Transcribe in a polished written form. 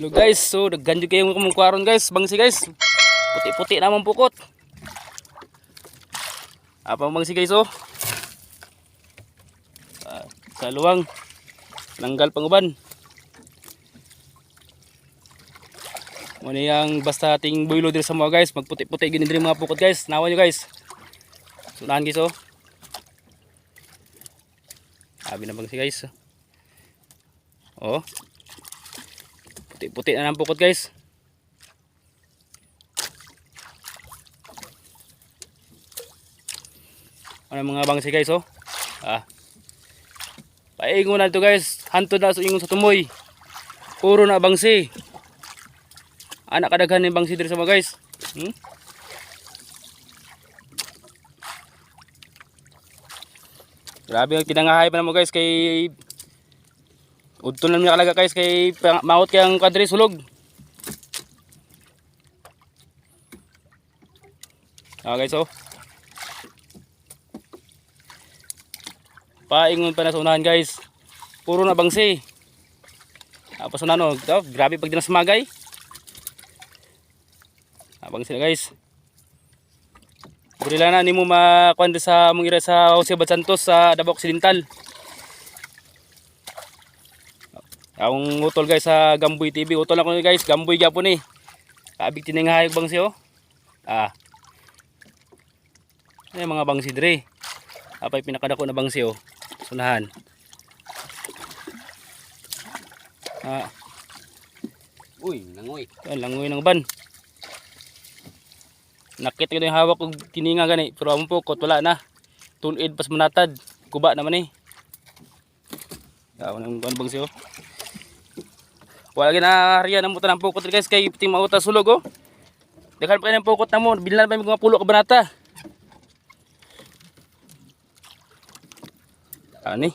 Hello guys, so nagganyo kayong kumungkwaron guys, bangsi guys. Puti-puti naman pukot. Apa bangsi guys oh. Sa luwang nanggal panguban. Muna yang basta ating boylo diri sa mga guys, magputi-puti gini diri mga pukot guys. Nawan nyo guys. Sunahan guys oh. Sabi na bangsi guys. Oh. Puti-puti na ng pukot guys. Ano mga bangsi guys oh. Paingon na ito guys. Hantod na sa ingon sa tumoy. Puro na bangsi. Anak kadaghan ng bangsi diri sa mga guys. Grabe ang tinangahay pa na mo guys kay udton lang niya kalaga guys kay maot kay ang kadri sulog. Guys oh. Paingon pa na sa unahan guys. Puro na bangsi. Tapos na no, grabe pag dinasmagay. Bangsi na guys. Burila na nimo makuan sa mong ira sa Jose Abad Santos sa Davao Occidental. Ang utol guys sa Gamboy TV. Utol ako guys, Gamboy gyapon eh. Kabig tiningahayog bangsi oh. Ay mga bangsi dire. Apay pinakadako na bangsi oh. Sunahan. Uy, langoy. Langoy ng ban. Nakit ko yung hawak kong kininga gani. Pero among pukot wala na. Tulid pas manatad. Kuba naman eh. Yaw nang bangsi oh. Wala gina harian ang mutan ng pukot guys kay ting mauta sulog oh. Daghan pa ng pukot na mo, bilan pa mga pulo ka banata. Ani